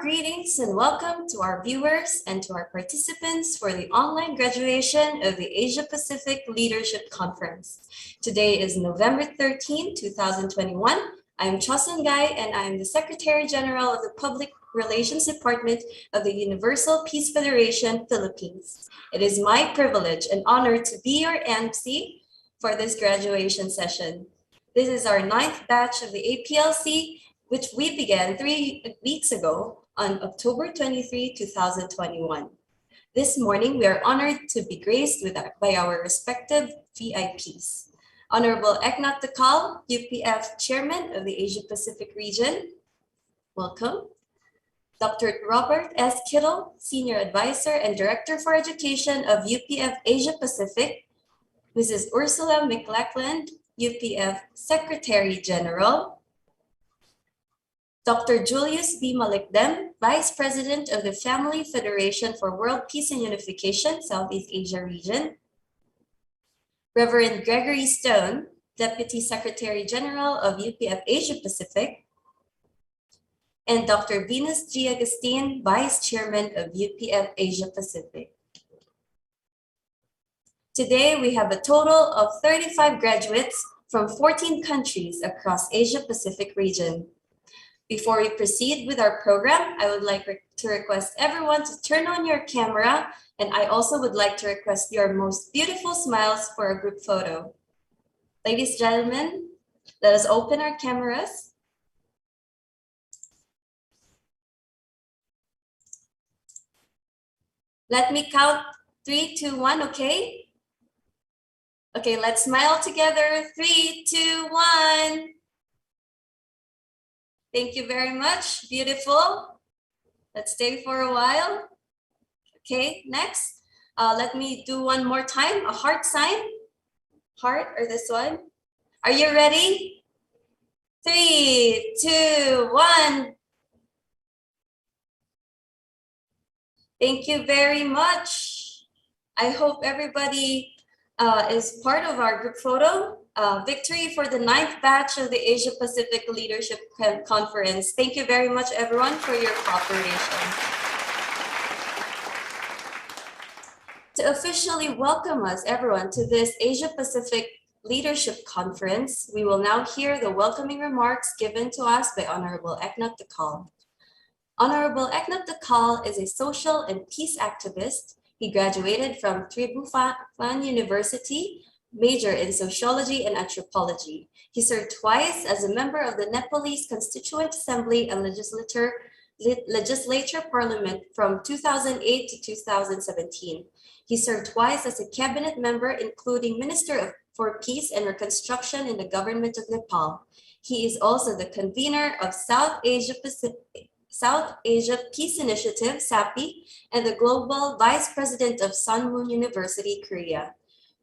greetings and welcome to our viewers and to our participants for the online graduation of the Asia Pacific Leadership Conference. Today is November 13, 2021. I am Chosun Gai and I am the Secretary General of the Public Relations Department of the Universal Peace Federation, Philippines. It is my privilege and honor to be your MC for this graduation session. This is our 9th batch of the APLC, which we began 3 weeks ago on October 23, 2021. This morning, we are honored to be graced by our respective VIPs. Honorable Eknath Takal, UPF Chairman of the Asia Pacific region. Welcome. Dr. Robert S. Kittle, Senior Advisor and Director for Education of UPF Asia Pacific. Mrs. Ursula McLachlan, UPF Secretary General. Dr. Julius B. Malikdem, Vice President of the Family Federation for World Peace and Unification, Southeast Asia region. Reverend Gregory Stone, Deputy Secretary General of UPF Asia Pacific. And Dr. Venus G. Agustin, Vice Chairman of UPF Asia Pacific. Today, we have a total of 35 graduates from 14 countries across Asia Pacific region. Before we proceed with our program, I would like to request everyone to turn on your camera, and I also would like to request your most beautiful smiles for a group photo. Ladies and gentlemen, let us open our cameras. Let me count 3, 2, 1, okay? Okay, let's smile together. 3, 2, 1. Thank you very much. Beautiful. Let's stay for a while. Okay, next. Let me do one more time. A heart sign. Heart or this one. Are you ready? 3, 2, 1. Thank you very much. I hope everybody is part of our group photo. Victory for the 9th batch of the Asia Pacific Leadership Conference. Thank you very much, everyone, for your cooperation. To officially welcome us, everyone, to this Asia Pacific Leadership Conference, we will now hear the welcoming remarks given to us by Honorable Eknath Takal. Honorable Eknath Takal is a social and peace activist. He graduated from Tribhuvan University, major in sociology and anthropology. He served twice as a member of the Nepalese Constituent Assembly and Legislature Parliament from 2008 to 2017. He served twice as a cabinet member, including Minister for Peace and Reconstruction in the government of Nepal. He is also the convener of South Asia Peace Initiative, SAPI, and the Global Vice President of Sunwoon University, Korea.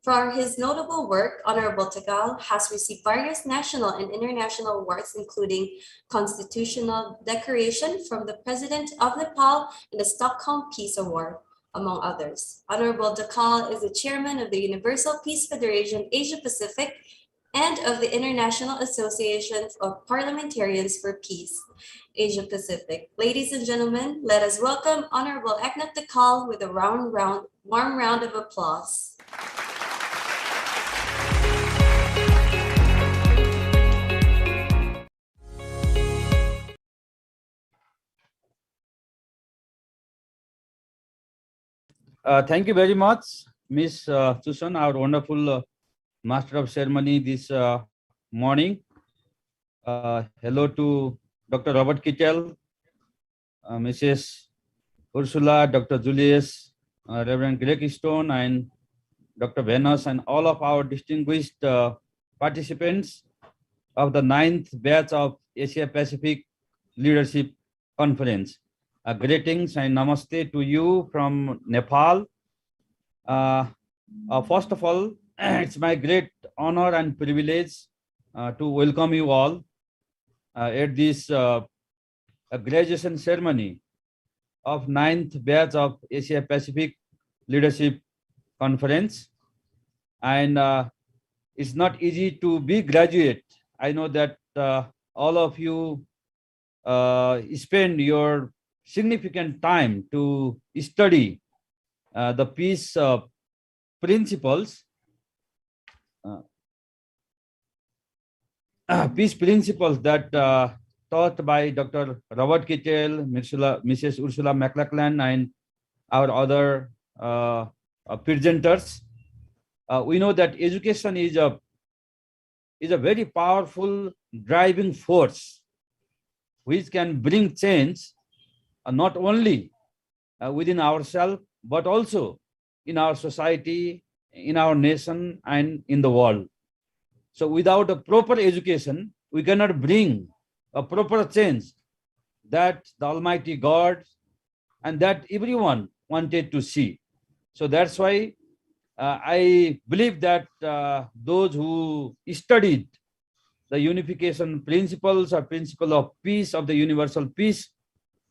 For his notable work, Honorable Takal has received various national and international awards, including Constitutional Decoration from the President of Nepal and the Stockholm Peace Award, among others. Honorable Takal is the chairman of the Universal Peace Federation Asia Pacific and of the International Association of Parliamentarians for Peace, Asia Pacific. Ladies and gentlemen, let us welcome Honorable Eknath Takal with a warm round of applause. Thank you very much, Ms. Susan, our wonderful Master of Ceremony this morning. Hello to Dr. Robert Kittle, Mrs. Ursula, Dr. Julius, Reverend Greg Stone, and Dr. Venus, and all of our distinguished participants of the 9th batch of Asia Pacific Leadership Conference. Greetings and namaste to you from Nepal. First of all, it's my great honor and privilege to welcome you all at this graduation ceremony of 9th batch of Asia Pacific Leadership Conference. And it's not easy to be graduate. I know that all of you spend your significant time to study the peace principles, peace principles that taught by Dr. Robert Kittel, Mrs. Ursula McLachlan, and our other presenters. We know that education is a very powerful driving force which can bring change not only within ourselves, but also in our society, in our nation, and in the world. So without a proper education, we cannot bring a proper change that the Almighty God and that everyone wanted to see. So that's why I believe that those who studied the unification principles or principle of peace of the Universal Peace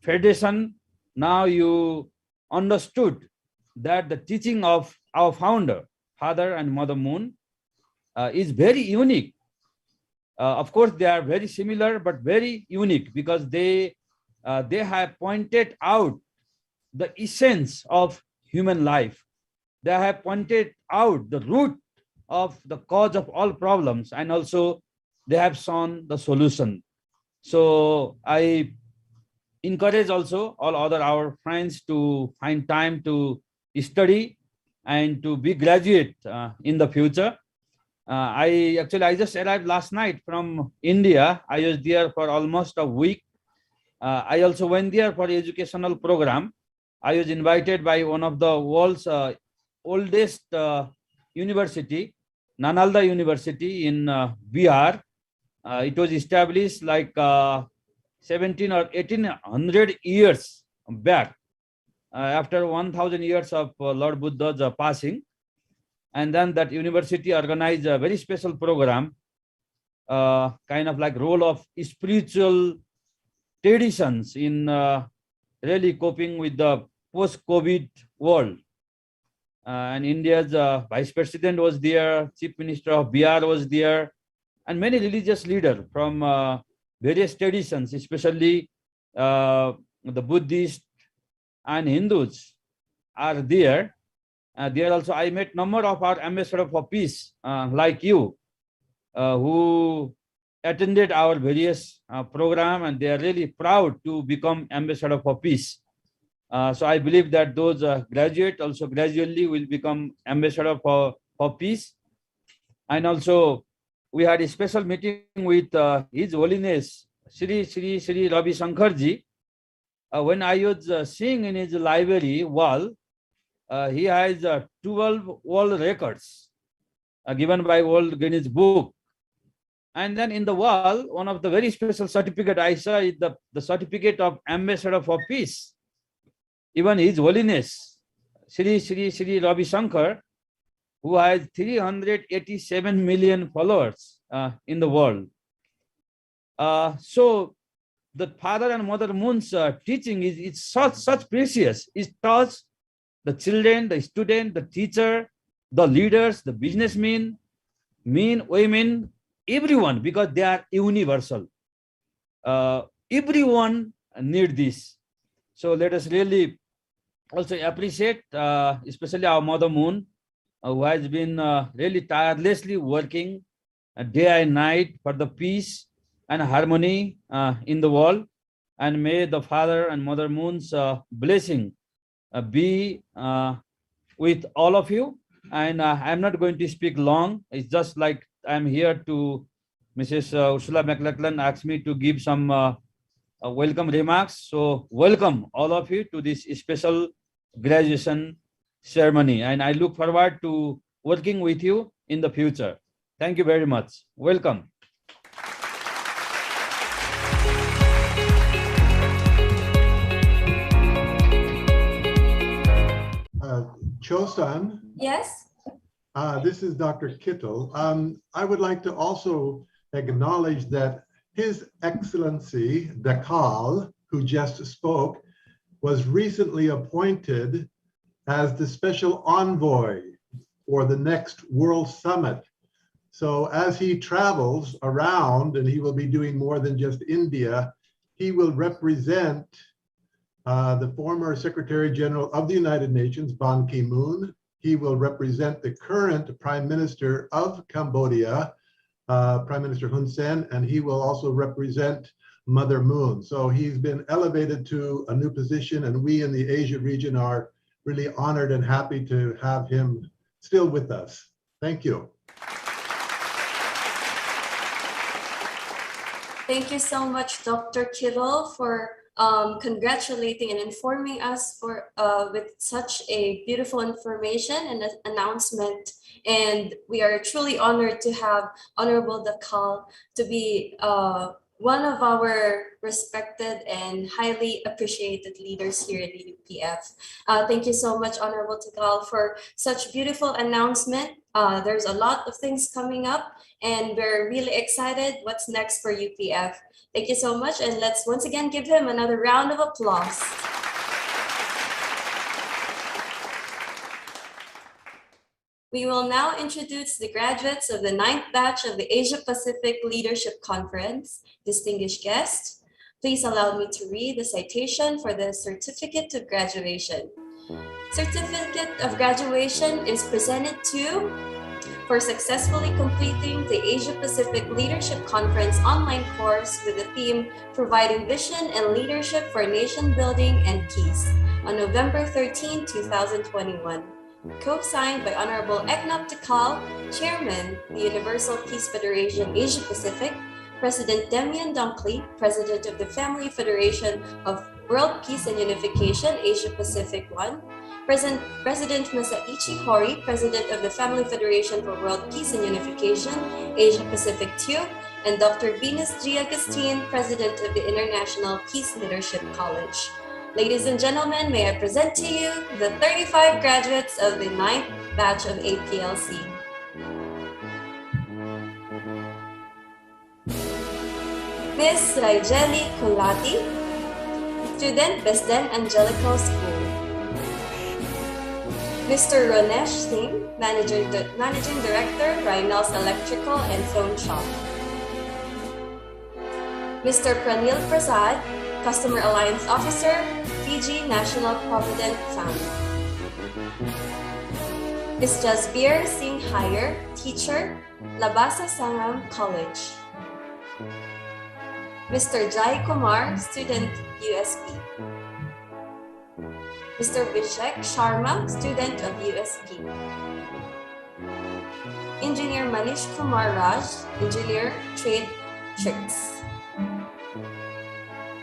Federation, now you understood that the teaching of our founder, Father and Mother Moon, is very unique. Of course, they are very similar, but very unique because they have pointed out the essence of human life. They have pointed out the root of the cause of all problems, and also they have shown the solution. So I encourage also all other our friends to find time to study and to be graduate in the future. I just arrived last night from India. I was there for almost a week. I also went there for educational program. I was invited by one of the world's oldest university, Nanalda University in Bihar. It was established like 17 or 1800 years back, after 1000 years of Lord Buddha's passing. And then that university organized a very special program, kind of like role of spiritual traditions in really coping with the post-COVID world. And India's vice president was there, chief minister of Bihar was there, and many religious leaders from various traditions, especially the Buddhists and Hindus are there. There also I met number of our ambassadors for peace, like you, who attended our various program, and they are really proud to become ambassador for peace. So I believe that those graduates also gradually will become ambassador for peace. And also we had a special meeting with His Holiness Sri Ravi Shankar Ji. When I was seeing in his library wall, he has 12 world records given by World Guinness Book. And then in the wall, one of the very special certificate I saw is the certificate of Ambassador for Peace. Even His Holiness Sri Ravi Shankar, who has 387 million followers in the world. So the Father and Mother Moon's teaching is such precious. It touches the children, the student, the teacher, the leaders, the businessmen, men, women, everyone, because they are universal. Everyone need this. So let us really also appreciate, especially our Mother Moon, who has been really tirelessly working day and night for the peace and harmony in the world. And may the Father and Mother Moon's blessing be with all of you. And I'm not going to speak long. It's just like I'm here to Mrs. Ursula McLachlan asked me to give some welcome remarks. So welcome all of you to this special graduation ceremony. And I look forward to working with you in the future. Thank you very much. Welcome. Cho-san. Yes. This is Dr. Kittel. I would like to also acknowledge that His Excellency Dakal, who just spoke, was recently appointed as the special envoy for the next World Summit. So as he travels around, and he will be doing more than just India, he will represent the former Secretary General of the United Nations, Ban Ki-moon. He will represent the current Prime Minister of Cambodia, Prime Minister Hun Sen, and he will also represent Mother Moon. So he's been elevated to a new position, and we in the Asia region are really honored and happy to have him still with us. Thank you. Thank you so much, Dr. Kittle, for congratulating and informing us with such a beautiful information and announcement. And we are truly honored to have Honorable Dakal to be one of our respected and highly appreciated leaders here in the UPF. Thank you so much, Honorable Dakal, for such beautiful announcement. There's a lot of things coming up, and we're really excited what's next for UPF. Thank you so much, and let's once again give him another round of applause. We will now introduce the graduates of the 9th batch of the Asia Pacific Leadership Conference. Distinguished guests, please allow me to read the citation for the Certificate of Graduation. Certificate of Graduation is presented to for successfully completing the Asia Pacific Leadership Conference online course with the theme Providing Vision and Leadership for Nation Building and Peace on November 13, 2021. Co-signed by Honorable Eknap Dakal, Chairman, the Universal Peace Federation Asia Pacific, President Demian Dunkley, President of the Family Federation of World Peace and Unification Asia Pacific 1, President Masaichi Hori, President of the Family Federation for World Peace and Unification Asia Pacific 2, and Dr. Venus G. Agustin, President of the International Peace Leadership College. Ladies and gentlemen, may I present to you the 35 graduates of the 9th batch of APLC. Ms. Raijeli Kulati, student, Besden Angelical School. Mr. Ronesh Singh, Managing Director, Rhinals Electrical and Phone Shop. Mr. Pranil Prasad, Customer Alliance Officer, Fiji National Provident Fund. Ms. Jasbir Singh Hire, Teacher, Labasa Sangam College. Mr. Jai Kumar, Student, USP. Mr. Vishek Sharma, Student of USP. Engineer Manish Kumar Raj, Engineer, Trade Tricks.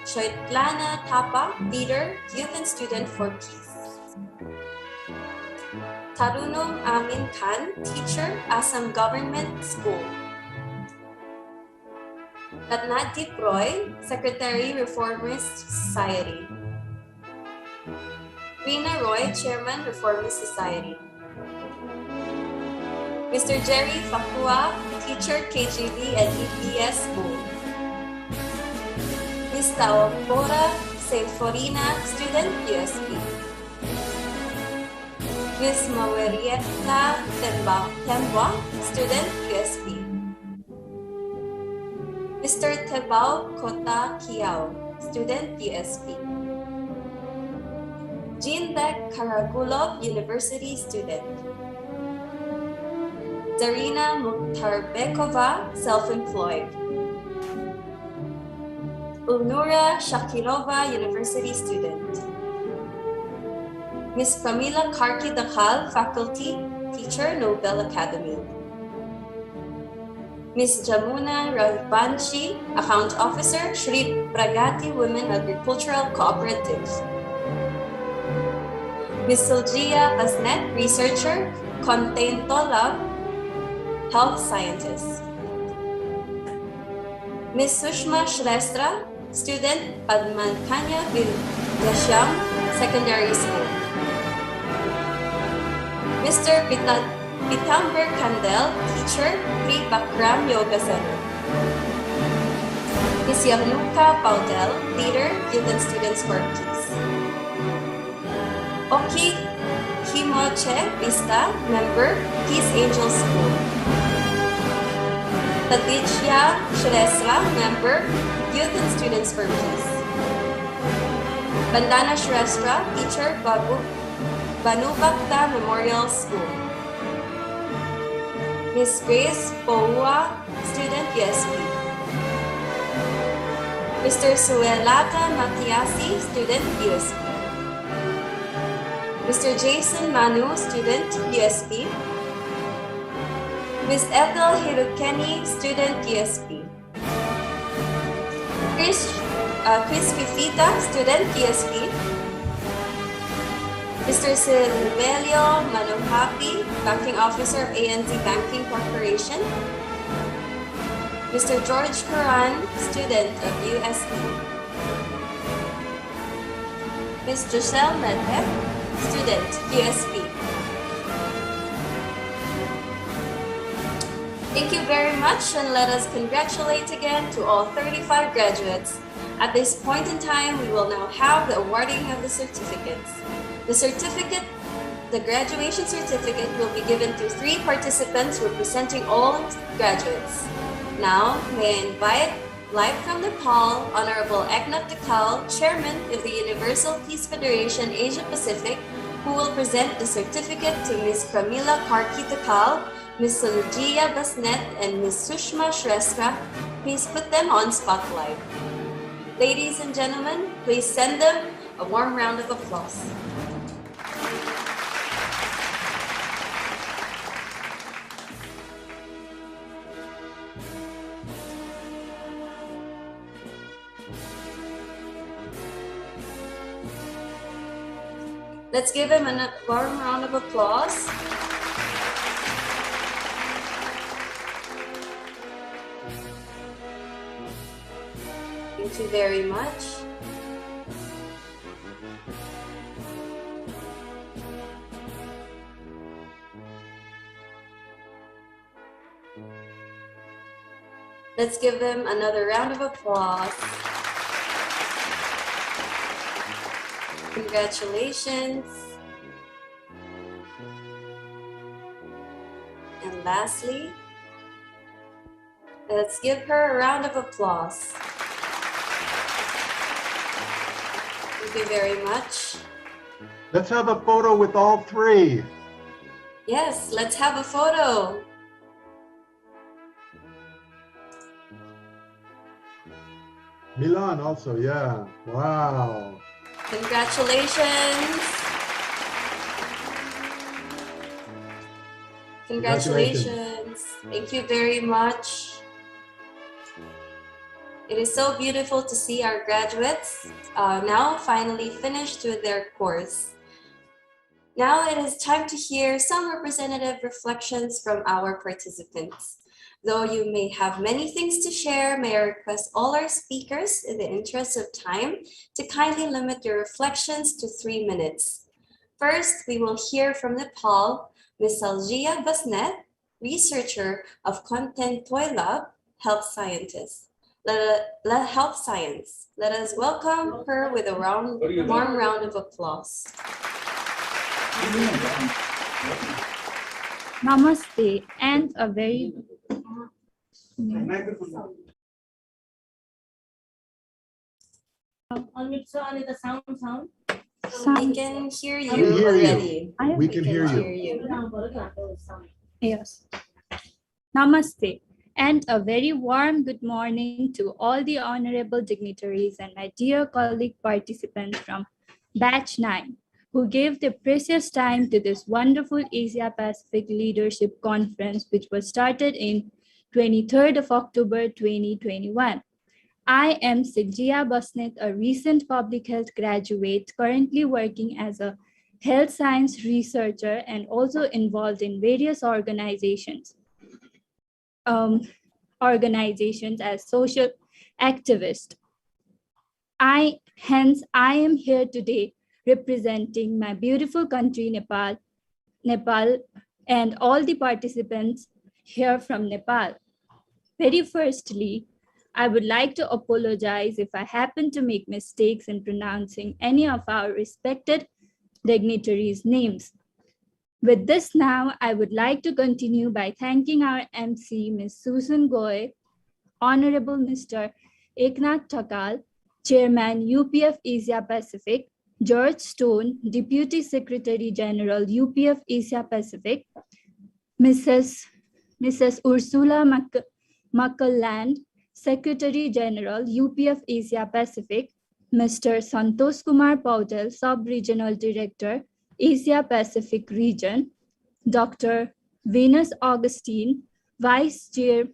Shoitlana Thapa, Leader, Youth and Student for Peace. Tarunong Amin Khan, Teacher, Assam Government School. Ratnadip Roy, Secretary, Reformist Society. Rina Roy, Chairman, Reformist Society. Mr. Jerry Fakua, Teacher, KGB and EPS School. Ms. Taopora Seyforina, Student, USP. Ms. Mawerieta Tembwa, Student, USP. Mr. Tebao Kota Kiao, Student, USP. Jeanbek Karagulov, University Student. Zarina Mukhtarbekova, Self-Employed. Ulnura Shakirova, University Student. Ms. Pramila Karki Dakal, Faculty, Teacher, Nobel Academy. Ms. Jamuna Ravbanshi, Account Officer, Shri Pragati Women Agricultural Cooperative. Ms. Silgia Asnet, Researcher, Containtola, Health Scientist. Ms. Sushma Shrestha, Student, Padmankanya Vidyashyam, Secondary School. Mr. Pitamber Kandel, Teacher, Pri Bakram Yoga Center. Ms. Yahnuka Paudel, Leader, Youth and Students for Peace. Oki Kimoche Vista, Member, Peace Angel School. Tadijya Shresla, Member, Youth and Students for Peace. Bandana Shrestha, teacher, Banubakta Memorial School. Ms. Grace Poua, student, USP. Mr. Suelata Matiasi, student, USP. Mr. Jason Manu, student, USP. Ms. Ethel Hirukeni, student, USP. Chris Fifita, student, USP. Mr. Silvelio Manuhapi, Banking Officer of ANZ Banking Corporation. Mr. George Karan, student of USP. Ms. Giselle Medhep, student, USP. Thank you very much, and let us congratulate again to all 35 graduates. At this point in time, we will now have the awarding of the certificates. The graduation certificate will be given to 3 participants representing all graduates. Now, may I invite, live from Nepal, Honorable Eknath Tekal, Chairman of the Universal Peace Federation Asia Pacific, who will present the certificate to Ms. Pramila Karki Tekal, Ms. Salujia Basnet, and Ms. Sushma Shrestha. Please put them on spotlight. Ladies and gentlemen, please send them a warm round of applause. Let's give him a warm round of applause. Thank you very much. Let's give them another round of applause. Congratulations. And lastly, let's give her a round of applause. Thank you very much. Let's have a photo with all 3. Yes, let's have a photo. Milan also, yeah. Wow. Congratulations. Congratulations. Thank you very much. It is so beautiful to see our graduates now finally finished with their course. Now it is time to hear some representative reflections from our participants. Though you may have many things to share, may I request all our speakers, in the interest of time, to kindly limit your reflections to 3 minutes. First, we will hear from Nepal, Ms. Salujia Basnet, researcher of Content Toy Lab, Health Scientist. Health Science. Let us welcome her with a warm round of applause. Namaste and a very We can hear you already. We can hear you. Yes. Namaste and a very warm good morning to all the honorable dignitaries and my dear colleague participants from Batch 9 who gave their precious time to this wonderful Asia Pacific Leadership Conference, which was started in 23rd of October 2021. I am Salujia Basnet, a recent public health graduate currently working as a health science researcher and also involved in various organizations as social activist. Hence, I am here today representing my beautiful country, Nepal, and all the participants here from Nepal. Very firstly, I would like to apologize if I happen to make mistakes in pronouncing any of our respected dignitaries' names. With this now, I would like to continue by thanking our MC, Ms. Susan Goy, Honorable Mr. Eknath Tekal, Chairman UPF Asia Pacific, George Stone, Deputy Secretary General UPF Asia Pacific, Mrs. Ursula McClelland, Secretary General UPF Asia Pacific, Mr. Santosh Kumar Paudel, Sub-Regional Director, Asia Pacific Region, Dr. Venus Augustine, Vice Chair,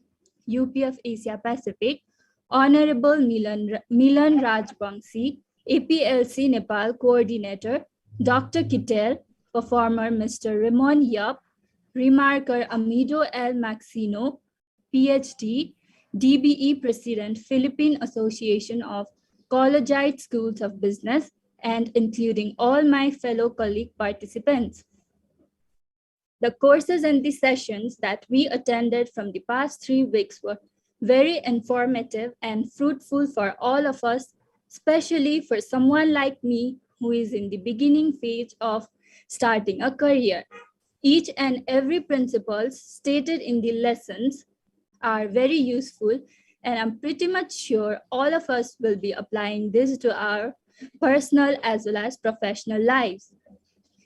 UPF Asia Pacific, Honorable Milan Rajbangsi, APLC Nepal Coordinator, Dr. Kittel, Performer Mr. Ramon Yap, Remarker Amido L. Maxino, PhD, DBE President, Philippine Association of Collegiate Schools of Business, and including all my fellow colleague participants. The courses and the sessions that we attended from the past 3 weeks were very informative and fruitful for all of us, especially for someone like me who is in the beginning phase of starting a career. Each and every principles stated in the lessons are very useful, and I'm pretty much sure all of us will be applying this to our personal as well as professional lives.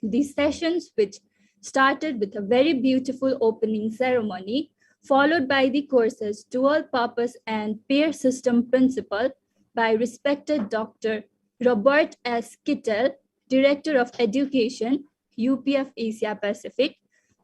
These sessions, which started with a very beautiful opening ceremony, followed by the course's dual purpose and pair system principle by respected Dr. Robert S. Kittel, Director of Education, UPF Asia Pacific,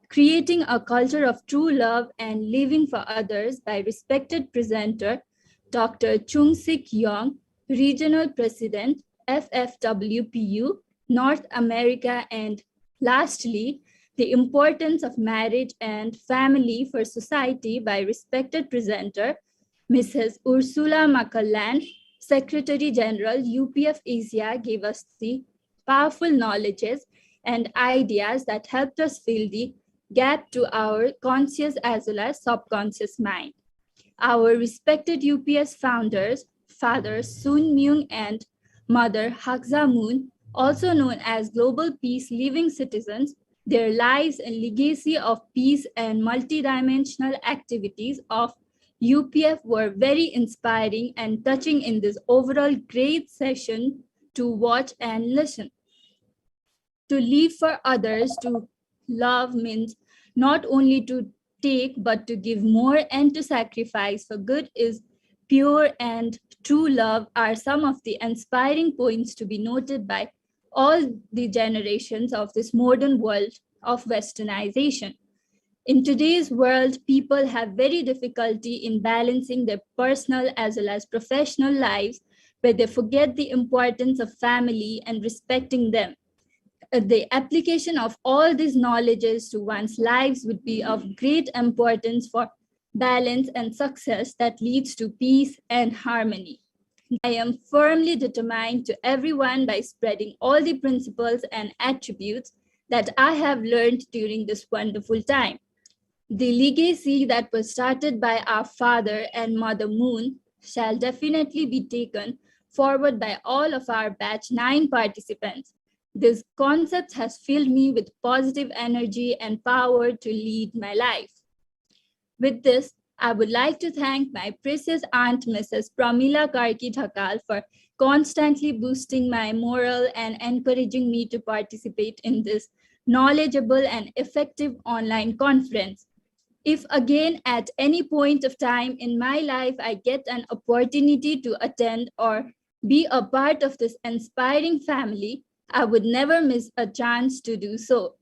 Creating a Culture of True Love and Living for Others by respected presenter, Dr. Chung Sik Yong, Regional President, FFWPU, North America, and lastly, The Importance of Marriage and Family for Society by respected presenter, Mrs. Ursula McClelland, Secretary General, UPF Asia, gave us the powerful knowledges and ideas that helped us fill the gap to our conscious as well as subconscious mind. Our respected UPS founders, Father Sun Myung and Mother Hakza Moon, also known as Global Peace Living Citizens, their lives and legacy of peace and multidimensional activities of UPF were very inspiring and touching in this overall great session to watch and listen. To live for others, to love means not only to take but to give more and to sacrifice for good is pure and true love are some of the inspiring points to be noted by all the generations of this modern world of westernization. In today's world, people have very difficulty in balancing their personal as well as professional lives, where they forget the importance of family and respecting them. The application of all these knowledges to one's lives would be of great importance for balance and success that leads to peace and harmony. I am firmly determined to everyone by spreading all the principles and attributes that I have learned during this wonderful time. The legacy that was started by our father and mother Moon shall definitely be taken forward by all of our batch 9 participants. This concept has filled me with positive energy and power to lead my life. With this, I would like to thank my precious aunt, Mrs. Pramila Karki Thakal, for constantly boosting my morale and encouraging me to participate in this knowledgeable and effective online conference. If again at any point of time in my life I get an opportunity to attend or be a part of this inspiring family, I would never miss a chance to do so.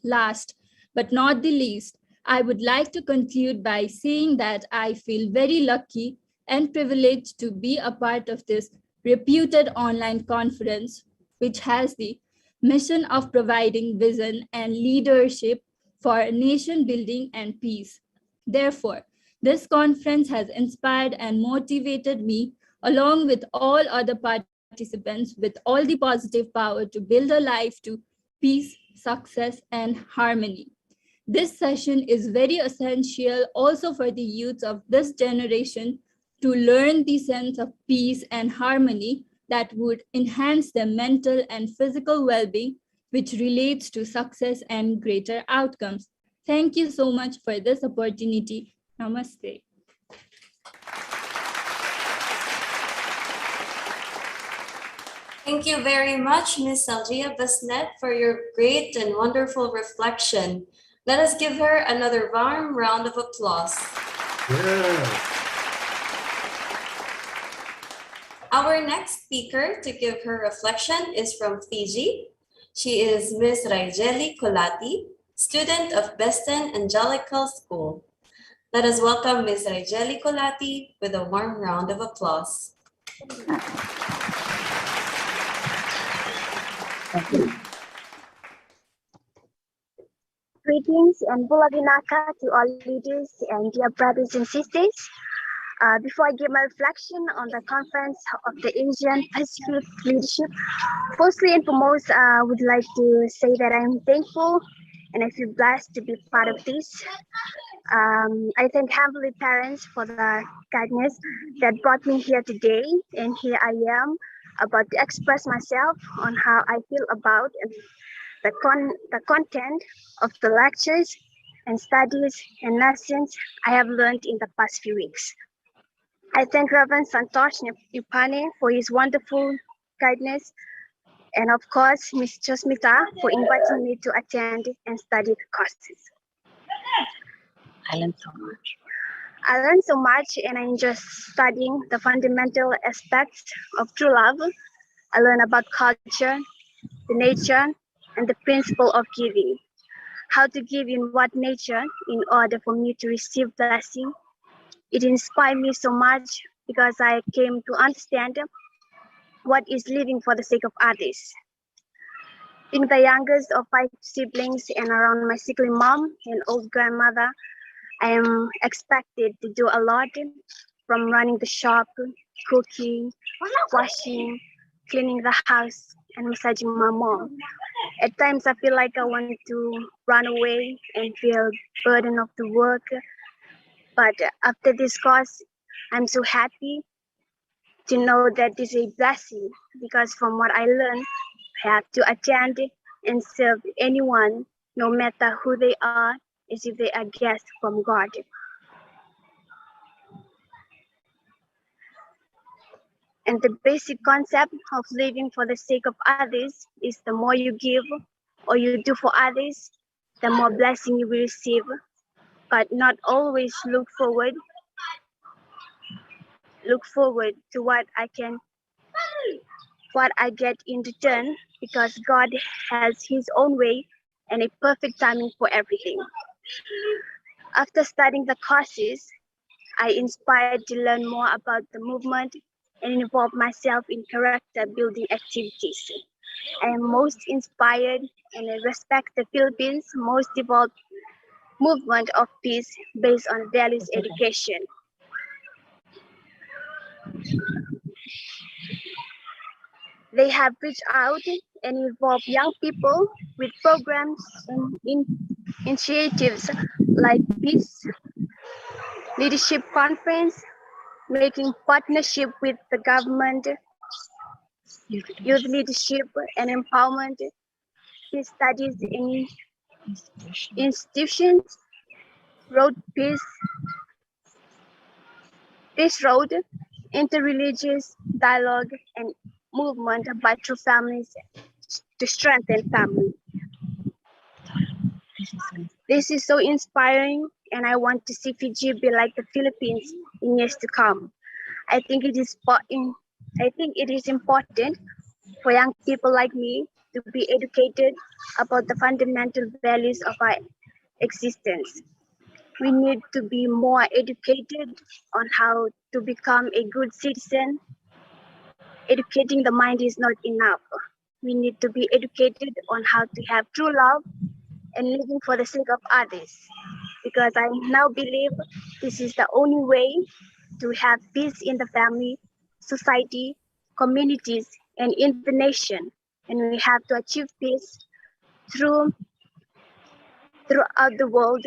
Last but not the least, I would like to conclude by saying that I feel very lucky and privileged to be a part of this reputed online conference, which has the mission of providing vision and leadership for nation building and peace. Therefore, this conference has inspired and motivated me, along with all other participants, with all the positive power to build a life to peace, success, and harmony. This session is very essential also for the youth of this generation to learn the sense of peace and harmony that would enhance their mental and physical well-being, which relates to success and greater outcomes. Thank you so much for this opportunity. Namaste. Thank you very much, Ms. Salgia Basnet, for your great and wonderful reflection. Let us give her another warm round of applause. Yeah. Our next speaker to give her reflection is from Fiji. She is Ms. Raijeli Kolati, student of Beston Angelical School. Let us welcome Ms. Raijeli Kolati with a warm round of applause. Greetings and Bula Vinaka to all leaders and dear brothers and sisters. Before I give my reflection on the conference of the Asian Pacific Leadership, firstly and foremost, I would like to say that I'm thankful and I feel blessed to be part of this. I thank Heavenly Parents for the guidance that brought me here today, and here I am about to express myself on how I feel about the content of the lectures and studies and lessons I have learned in the past few weeks. I thank Reverend Santosh Ipane for his wonderful guidance, and of course, Ms. Josmita for inviting me to attend and study the courses. I learned so much and I enjoy studying the fundamental aspects of true love. I learn about culture, the nature, and the principle of giving. How to give in what nature in order for me to receive blessing. It inspired me so much because I came to understand what is living for the sake of others. Being the youngest of 5 siblings and around my sickly mom and old grandmother, I am expected to do a lot, from running the shop, cooking, washing, cleaning the house, and massaging my mom. At times I feel like I want to run away and feel burden of the work. But after this course, I'm so happy to know that this is a blessing, because from what I learned, I have to attend and serve anyone, no matter who they are, as if they are guests from God. And the basic concept of living for the sake of others is the more you give or you do for others, the more blessing you will receive. But not always look forward to what I get in return, because God has his own way and a perfect timing for everything. After studying the courses, I inspired to learn more about the movement and involve myself in character building activities. I am most inspired and I respect the Philippines' most developed movement of peace based on values education. They have reached out and involved young people with programs and initiatives like Peace Leadership Conference, making partnership with the government, youth leadership and empowerment, peace studies in institutions, road peace road, interreligious dialogue and movement by true families to strengthen family. This is so inspiring, and I want to see Fiji be like the Philippines in years to come. I think it is important for young people like me to be educated about the fundamental values of our existence. We need to be more educated on how to become a good citizen. Educating the mind is not enough. We need to be educated on how to have true love and living for the sake of others, because I now believe this is the only way to have peace in the family, society, communities, and in the nation. And we have to achieve peace throughout the world.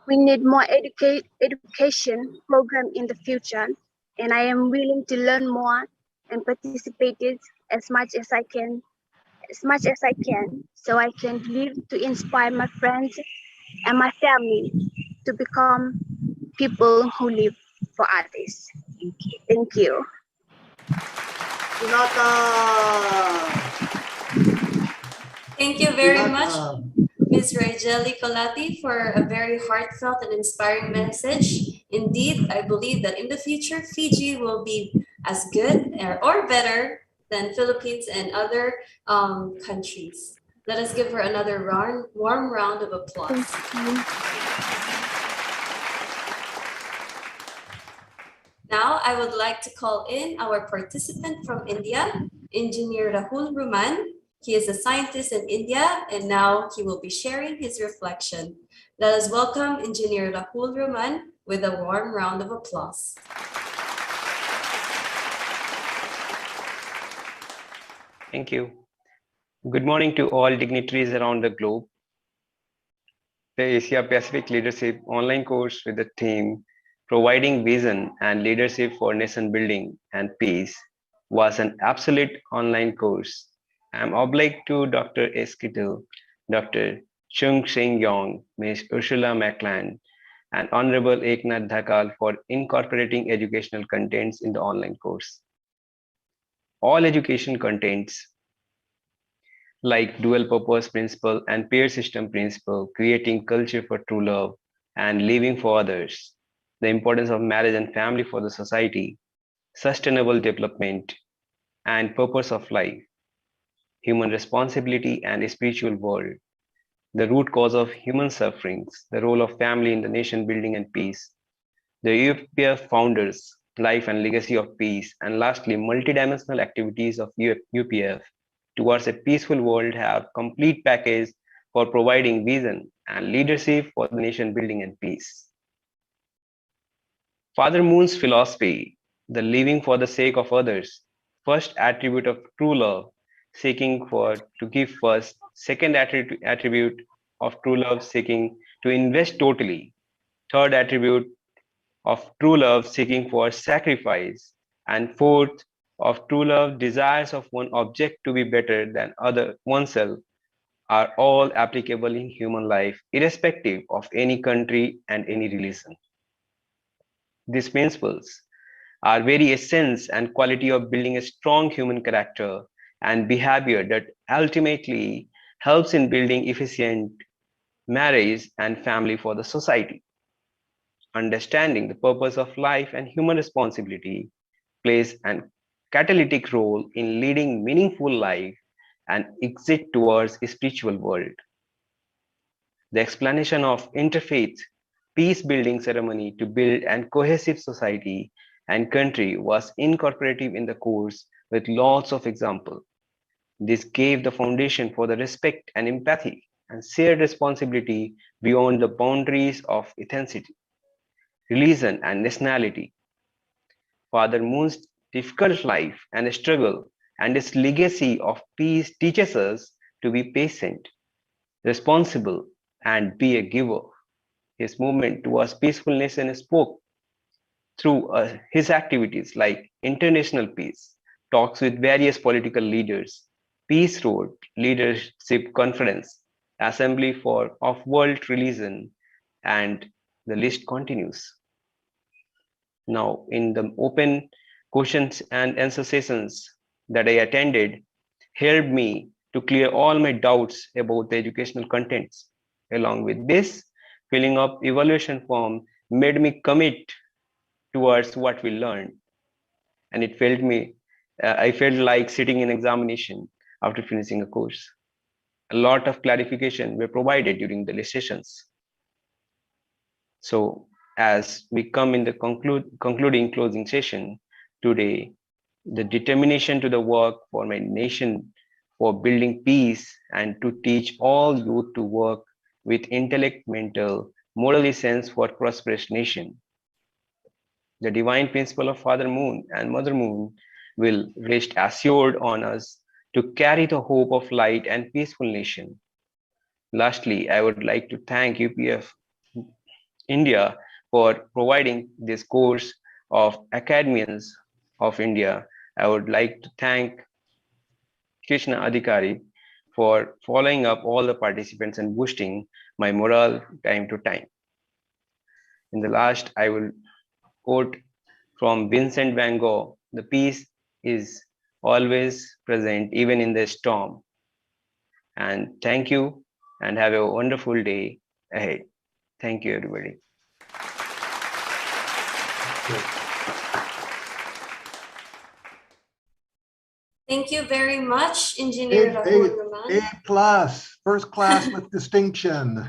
We need more education program in the future, and I am willing to learn more and participate as much as I can, so I can live to inspire my friends and my family to become people who live for others. Thank you. Pinaka! Thank you very much, Pinaka! Ms. Rajeli Colati, for a very heartfelt and inspiring message. Indeed, I believe that in the future, Fiji will be as good or better than Philippines and other countries. Let us give her another warm round of applause. Now, I would like to call in our participant from India, Engineer Rahul Ruman. He is a scientist in India, and now he will be sharing his reflection. Let us welcome Engineer Rahul Ruman with a warm round of applause. Thank you. Good morning to all dignitaries around the globe. The Asia Pacific Leadership online course with the theme Providing Vision and Leadership for Nation Building and Peace was an absolute online course. I am obliged to Dr. S. Kittle, Dr. Chung Sing Yong, Ms. Ursula McLean, and Honorable Eknath Dhakal for incorporating educational contents in the online course. All education contents like dual purpose principle and peer system principle, creating culture for true love and living for others, the importance of marriage and family for the society, sustainable development and purpose of life, human responsibility and spiritual world, the root cause of human sufferings, the role of family in the nation building and peace, the UPF founders, life and legacy of peace, and lastly, multidimensional activities of UPF towards a peaceful world have complete package for providing vision and leadership for the nation building and peace. Father Moon's philosophy, the living for the sake of others, first attribute of true love, seeking for to give first, second attribute of true love, seeking to invest totally, third attribute of true love, seeking for sacrifice, and fourth, of true love, desires of one object to be better than other oneself, are all applicable in human life, irrespective of any country and any religion. These principles are very essence and quality of building a strong human character and behavior that ultimately helps in building efficient marriage and family for the society. Understanding the purpose of life and human responsibility plays an catalytic role in leading meaningful life and exit towards a spiritual world. The explanation of interfaith peace building ceremony to build an cohesive society and country was incorporative in the course with lots of examples. This gave the foundation for the respect and empathy and shared responsibility beyond the boundaries of ethnicity, religion, and nationality. Father Moon's difficult life and struggle and his legacy of peace teaches us to be patient, responsible, and be a giver. His movement towards peacefulness and spoke through his activities like international peace, talks with various political leaders, Peace Road Leadership Conference, Assembly for of World Religion, and the list continues. Now, in the open questions and answer sessions that I attended, helped me to clear all my doubts about the educational contents. Along with this, filling up evaluation form made me commit towards what we learned, and I felt like sitting in examination after finishing a course. A lot of clarification were provided during the sessions. So as we come in the concluding closing session today, the determination to the work for my nation, for building peace, and to teach all youth to work with intellect, mental, moral essence for prosperous nation. The divine principle of Father Moon and Mother Moon will rest assured on us to carry the hope of light and peaceful nation. Lastly, I would like to thank UPF India for providing this course of Academians of India. I would like to thank Krishna Adhikari for following up all the participants and boosting my morale time to time. In the last, I will quote from Vincent van Gogh, the peace is always present, even in the storm. And thank you, and have a wonderful day ahead. Thank you, everybody. Thank you very much, Engineer Rahul Raman. A+, first class with distinction.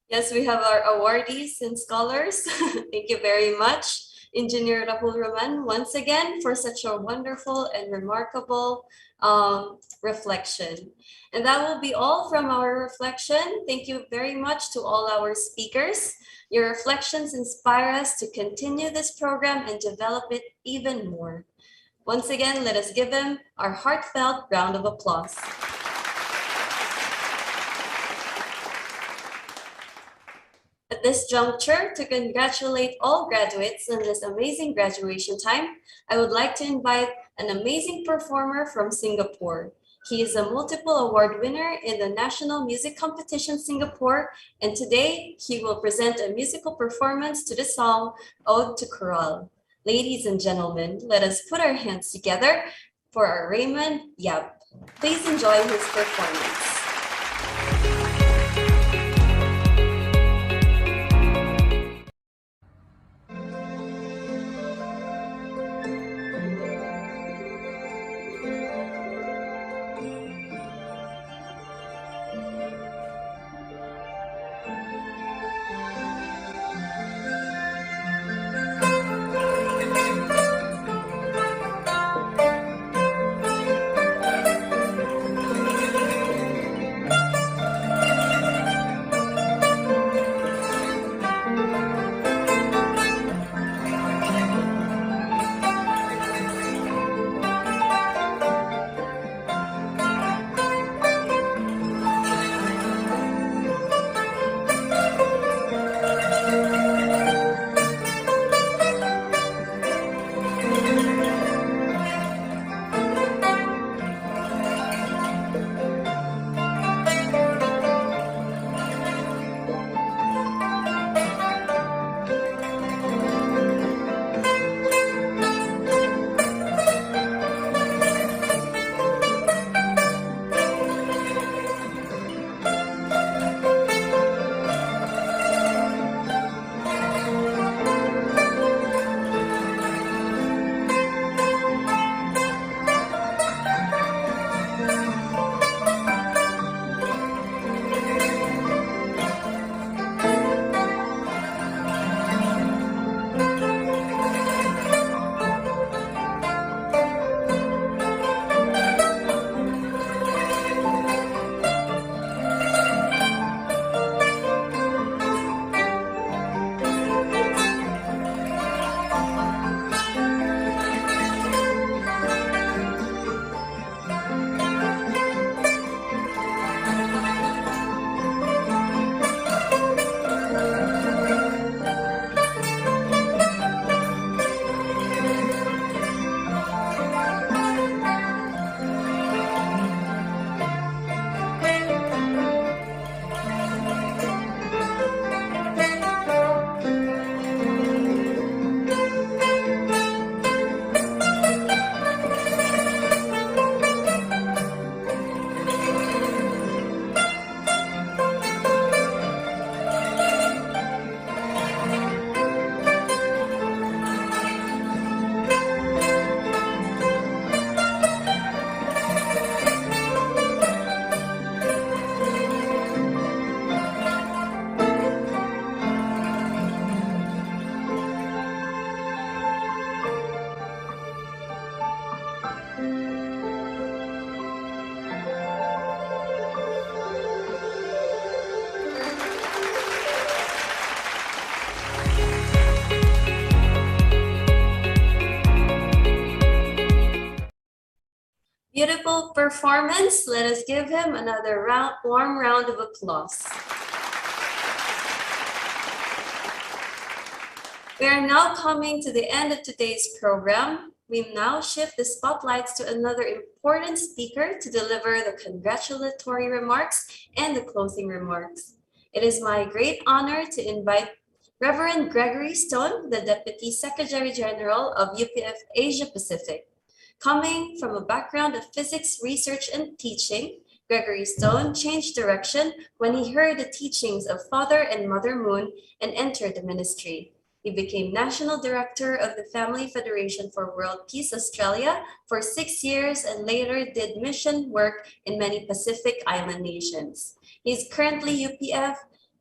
Yes, we have our awardees and scholars. Thank you very much, Engineer Rahul Raman, once again for such a wonderful and remarkable reflection. And that will be all from our reflection. Thank you very much to all our speakers. Your reflections inspire us to continue this program and develop it even more. Once again, let us give them our heartfelt round of applause. At this juncture, to congratulate all graduates on this amazing graduation time, I would like to invite an amazing performer from Singapore. He is a multiple award winner in the National Music Competition Singapore, and today he will present a musical performance to the song Ode to Chorale. Ladies and gentlemen, let us put our hands together for our Raymond Yap. Please enjoy his performance. Beautiful performance. Let us give him another warm round of applause. We are now coming to the end of today's program. We now shift the spotlights to another important speaker to deliver the congratulatory remarks and the closing remarks. It is my great honor to invite Reverend Gregory Stone, the Deputy Secretary General of UPF Asia Pacific. Coming from a background of physics research and teaching, Gregory Stone changed direction when he heard the teachings of Father and Mother Moon and entered the ministry. He became National Director of the Family Federation for World Peace Australia for 6 years and later did mission work in many Pacific Island nations. He is currently UPF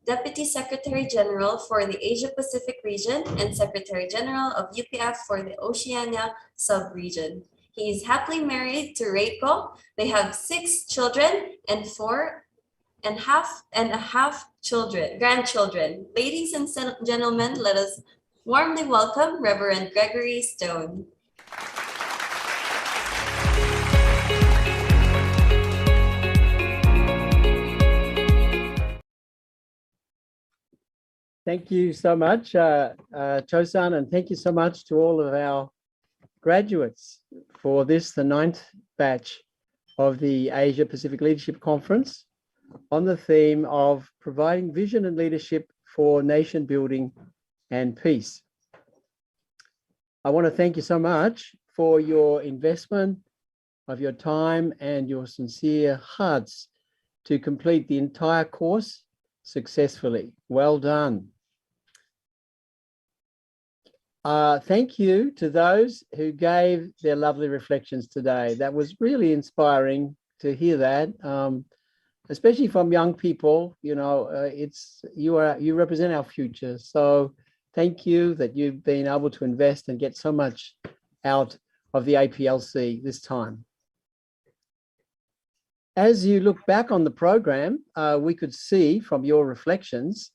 Deputy Secretary General for the Asia Pacific region and Secretary General of UPF for the Oceania sub-region. He is happily married to Reiko. They have 6 children and 4.5 grandchildren. Ladies and gentlemen, let us warmly welcome Reverend Gregory Stone. Thank you so much, Chosan, and thank you so much to all of our graduates for this, the 9th batch of the Asia Pacific Leadership Conference on the theme of providing vision and leadership for nation building and peace. I want to thank you so much for your investment of your time and your sincere hearts to complete the entire course successfully. Well done. Thank you to those who gave their lovely reflections today. That was really inspiring to hear that, especially from young people. You know, you represent our future. So thank you that you've been able to invest and get so much out of the APLC this time. As you look back on the program, we could see from your reflections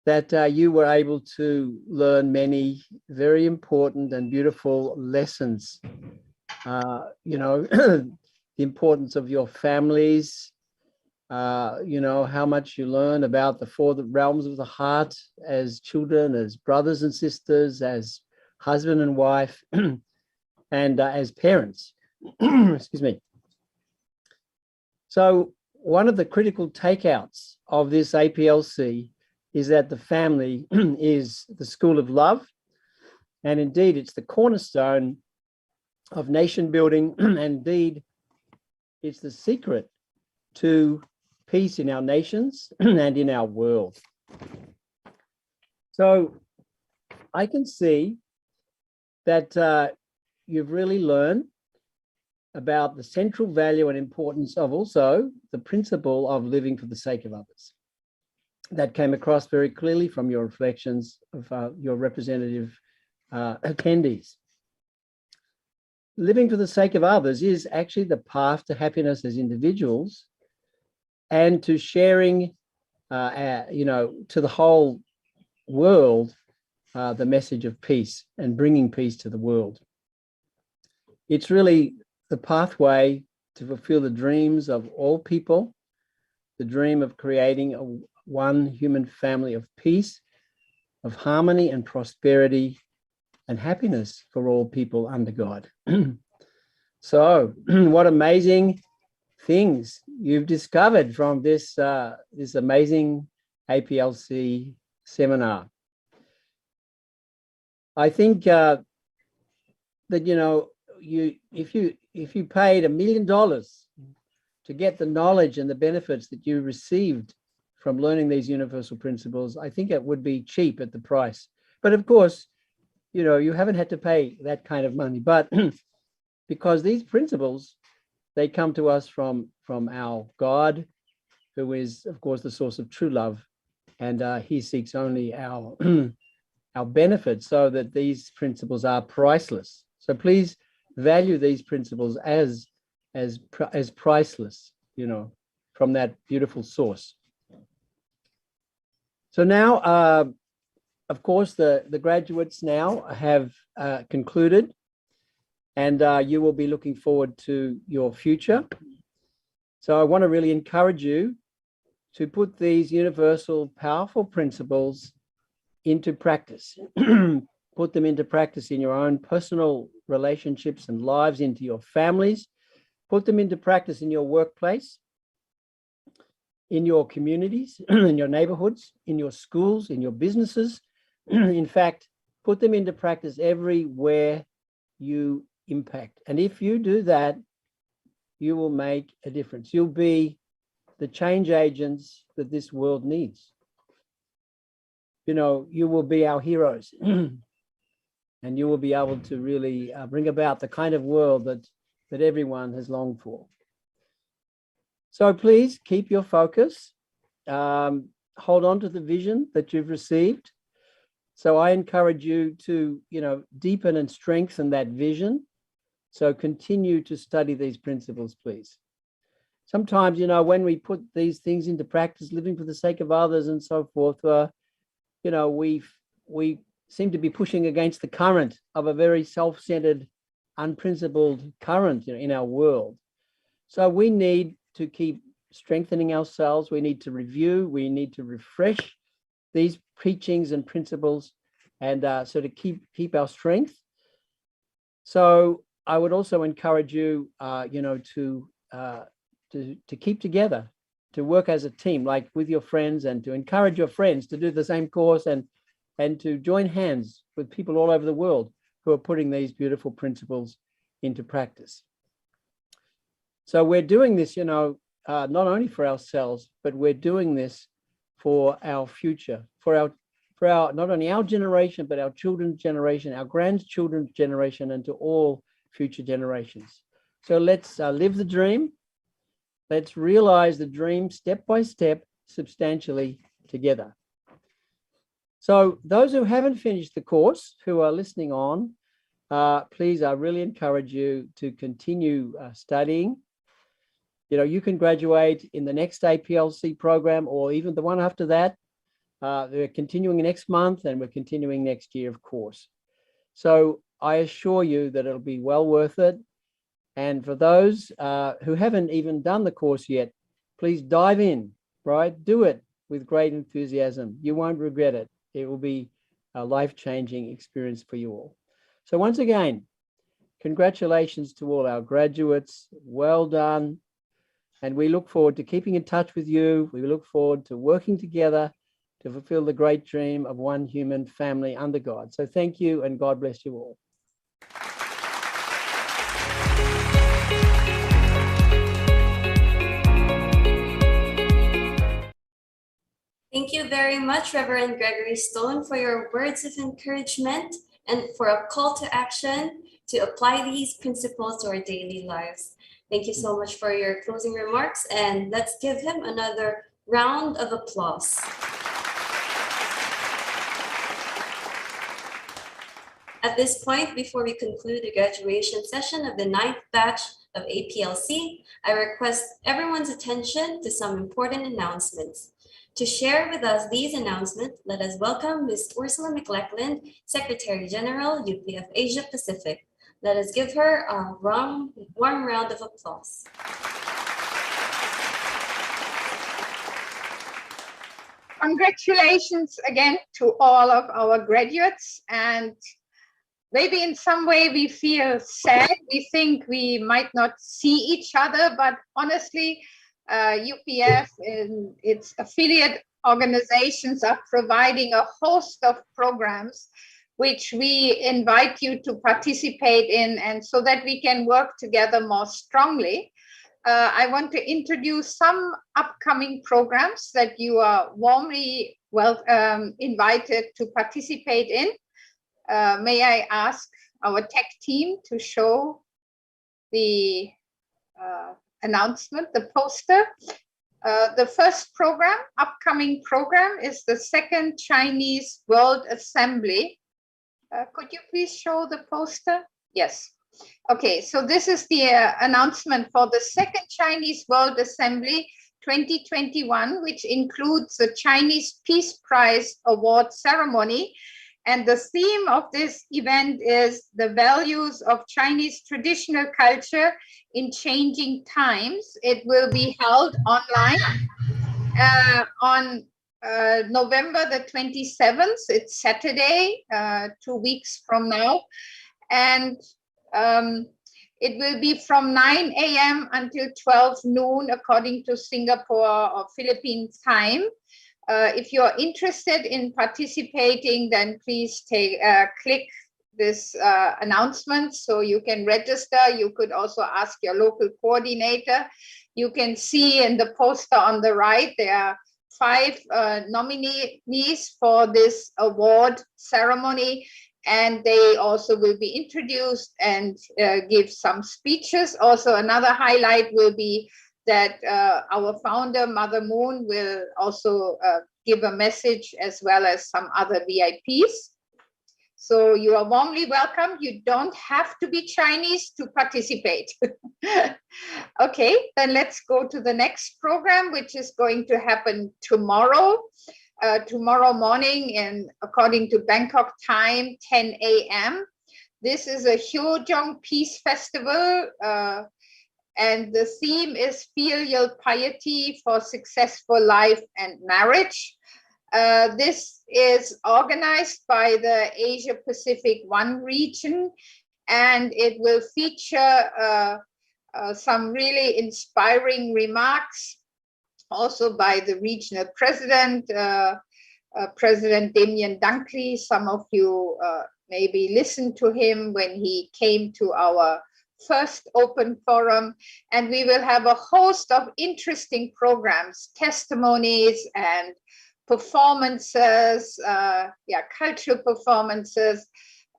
that you were able to learn many very important and beautiful lessons. You know, the importance of your families, you know, how much you learn about the 4 realms of the heart as children, as brothers and sisters, as husband and wife, and as parents. Excuse me. So one of the critical takeouts of this APLC is that the family is the school of love. And indeed, it's the cornerstone of nation building. And indeed, it's the secret to peace in our nations and in our world. So I can see that you've really learned about the central value and importance of also the principle of living for the sake of others. That came across very clearly from your reflections of your representative attendees. Living for the sake of others is actually the path to happiness as individuals and to sharing, you know, to the whole world, the message of peace and bringing peace to the world. It's really the pathway to fulfill the dreams of all people, the dream of creating one human family of peace, of harmony and prosperity and happiness for all people under God. So what amazing things you've discovered from this, this amazing APLC seminar. I think that, you know, if you paid $1 million to get the knowledge and the benefits that you received from learning these universal principles, I think it would be cheap at the price. But of course, you know, you haven't had to pay that kind of money, but because these principles, they come to us from our God, who is, of course, the source of true love. And he seeks only our, our benefit, so that these principles are priceless. So please value these principles as priceless, you know, from that beautiful source. So now, of course, the graduates now have concluded, and you will be looking forward to your future. So I want to really encourage you to put these universal, powerful principles into practice. Put them into practice in your own personal relationships and lives, into your families. Put them into practice in your workplace, in your communities, in your neighborhoods, in your schools, in your businesses, In fact, put them into practice everywhere you impact. And if you do that, you will make a difference. You'll be the change agents that this world needs. You know, you will be our heroes. And you will be able to really bring about the kind of world that everyone has longed for. So please keep your focus. Hold on to the vision that you've received. So I encourage you to, deepen and strengthen that vision. So continue to study these principles, please. Sometimes, when we put these things into practice, living for the sake of others and so forth, we seem to be pushing against the current of a very self-centered, unprincipled current in our world. So we need to keep strengthening ourselves. We need to review. We need to refresh these preachings and principles, and so to keep our strength. So I would also encourage you, to keep together, to work as a team, like with your friends, and to encourage your friends to do the same course, and to join hands with people all over the world who are putting these beautiful principles into practice. So we're doing this, not only for ourselves, but we're doing this for our future, for our not only our generation, but our children's generation, our grandchildren's generation, and to all future generations. So let's live the dream. Let's realize the dream step by step, substantially together. So those who haven't finished the course, who are listening on, please, I really encourage you to continue studying. You can graduate in the next APLC program, or even the one after that. We're continuing next month, and we're continuing next year, of course. So I assure you that it'll be well worth it. And for those who haven't even done the course yet, please dive in, right? Do it with great enthusiasm. You won't regret it. It will be a life-changing experience for you all. So once again, congratulations to all our graduates. Well done. And we look forward to keeping in touch with you. We look forward to working together to fulfill the great dream of one human family under God. So thank you, and God bless you all. Thank you very much, Reverend Gregory Stone, for your words of encouragement and for a call to action to apply these principles to our daily lives. Thank you so much for your closing remarks, and let's give him another round of applause. At this point, before we conclude the graduation session of the 9th batch of APLC, I request everyone's attention to some important announcements. To share with us these announcements, let us welcome Ms. Ursula McLachlan, Secretary General, UPF Asia Pacific. Let us give her a warm round of applause. Congratulations again to all of our graduates, and maybe in some way we feel sad. We think we might not see each other, but honestly, UPF and its affiliate organizations are providing a host of programs which we invite you to participate in, and so that we can work together more strongly. I want to introduce some upcoming programs that you are warmly invited to participate in. May I ask our tech team to show the announcement, the poster. The first upcoming program is the Second Chinese World Assembly. Could you please show the poster? Yes. Okay, so this is the announcement for the Second Chinese World Assembly 2021, which includes the Chinese Peace Prize Award ceremony. And the theme of this event is the values of Chinese traditional culture in changing times. It will be held online on November the 27th. It's Saturday, 2 weeks from now. And it will be from 9 a.m. until 12 noon, according to Singapore or Philippines time. If you're interested in participating, then please click this announcement so you can register. You could also ask your local coordinator. You can see in the poster on the right, there are 5 nominees for this award ceremony, and they also will be introduced and give some speeches. Also, another highlight will be that our founder, Mother Moon, will also give a message, as well as some other VIPs. So you are warmly welcome. You don't have to be Chinese to participate. Okay, then let's go to the next program, which is going to happen tomorrow. Tomorrow morning, and according to Bangkok time, 10 a.m. This is a Hyojong Peace Festival, and the theme is filial piety for successful life and marriage. This is organized by the Asia Pacific 1 region, and it will feature some really inspiring remarks also by the regional president, President Damien Dunkley. Some of you maybe listened to him when he came to our first open forum, and we will have a host of interesting programs, testimonies and performances, cultural performances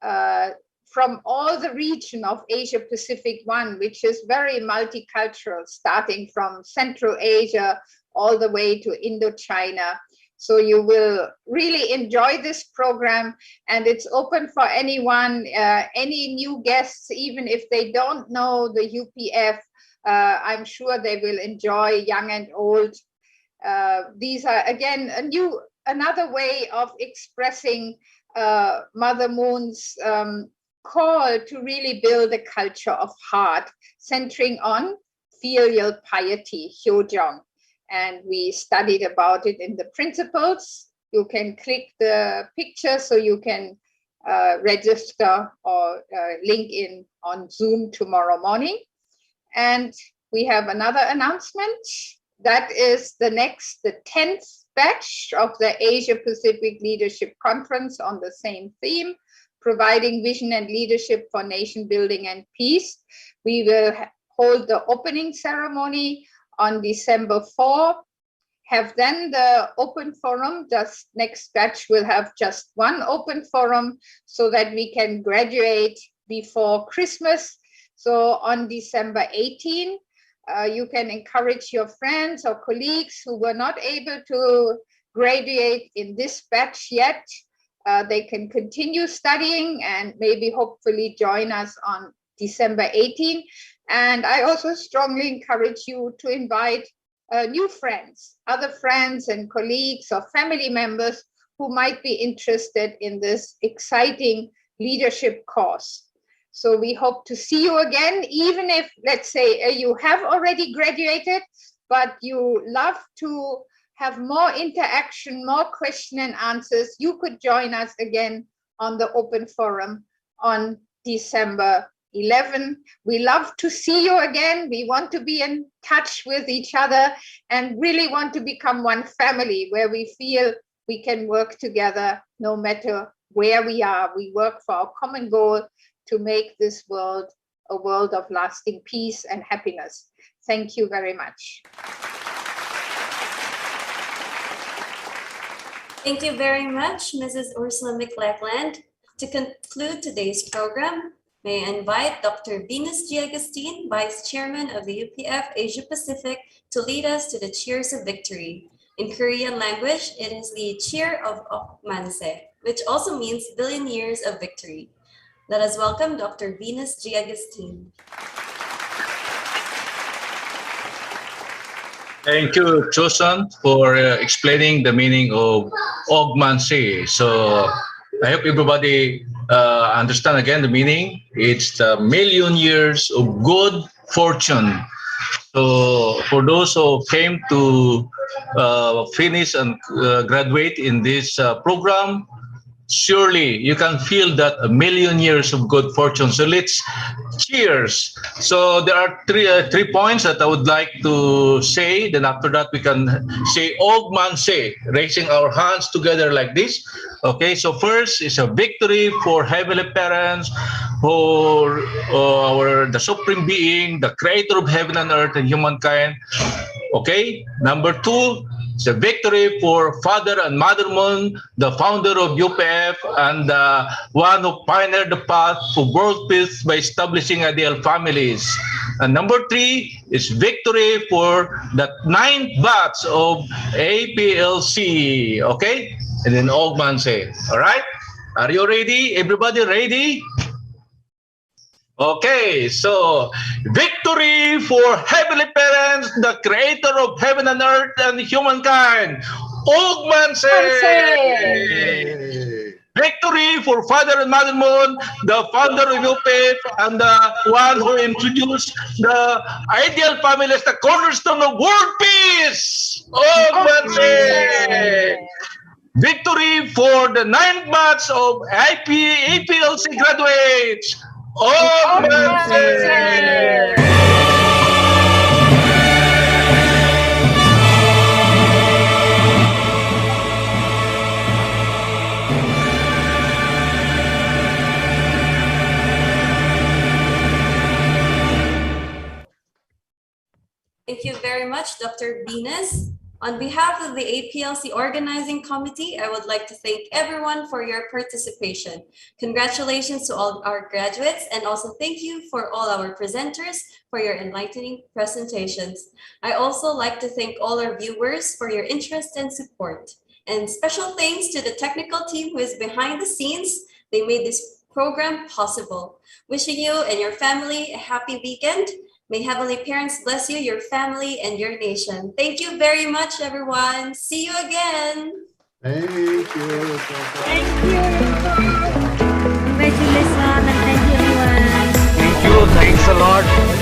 from all the region of Asia Pacific 1, which is very multicultural, starting from Central Asia all the way to Indochina. So you will really enjoy this program, and it's open for anyone, any new guests, even if they don't know the UPF. I'm sure they will enjoy, young and old. These are, again, another way of expressing Mother Moon's call to really build a culture of heart, centering on filial piety, Hyojong. And we studied about it in the principles. You can click the picture so you can register or link in on Zoom tomorrow morning. And we have another announcement. That is the 10th batch of the Asia Pacific Leadership Conference on the same theme, providing vision and leadership for nation building and peace. We will hold the opening ceremony on December 4, have then the open forum. Just next batch will have just one open forum so that we can graduate before Christmas. So on December 18, you can encourage your friends or colleagues who were not able to graduate in this batch yet. They can continue studying and maybe hopefully join us on December 18. And I also strongly encourage you to invite new friends, other friends and colleagues or family members who might be interested in this exciting leadership course. So we hope to see you again, even if, let's say, you have already graduated, but you love to have more interaction, more question and answers. You could join us again on the open forum on December 11. We love to see you again. We want to be in touch with each other and really want to become one family where we feel we can work together no matter where we are. We work for our common goal to make this world a world of lasting peace and happiness. Thank you very much. Thank you very much, Mrs. Ursula McLachlan. To conclude today's program, may I invite Dr. Venus G. Agustin, Vice Chairman of the UPF Asia Pacific, to lead us to the Cheers of Victory. In Korean language, it is the Cheer of Okmanse, which also means billion years of victory. Let us welcome Dr. Venus G. Agustin. Thank you, Chosun, for explaining the meaning of Ogmanse. So I hope everybody understand again the meaning. It's the million years of good fortune. So for those who came to finish and graduate in this program, surely you can feel that a million years of good fortune. So let's cheers. So there are three points that I would like to say. Then after that, we can say Og Man Se, raising our hands together like this. Okay, so first is a victory for heavenly parents, for the supreme being, the creator of heaven and earth and humankind. Okay, number two, it's a victory for Father and Mother Moon, the founder of UPF and the one who pioneered the path for world peace by establishing ideal families. And number three is victory for the 9th batch of APLC. Okay? And then Og Man Se. All right? Are you ready? Everybody ready? Okay, so victory for heavenly parents, the creator of heaven and earth and humankind. Og Man Se. Hey. Victory for Father and Mother Moon, the founder of UPF and the one who introduced the ideal family as the cornerstone of world peace. Og Man Se. Victory for the 9th batch of APLC graduates. Og Man Se. Thank you very much, Dr. Venus. On behalf of the APLC Organizing Committee, I would like to thank everyone for your participation. Congratulations to all our graduates, and also thank you for all our presenters for your enlightening presentations. I also like to thank all our viewers for your interest and support. And special thanks to the technical team who is behind the scenes. They made this program possible. Wishing you and your family a happy weekend. May Heavenly Parents bless you, your family, and your nation. Thank you very much, everyone. See you again. Thank you. Thank you. Congratulations and thank you everyone. Thank you. Thanks a lot.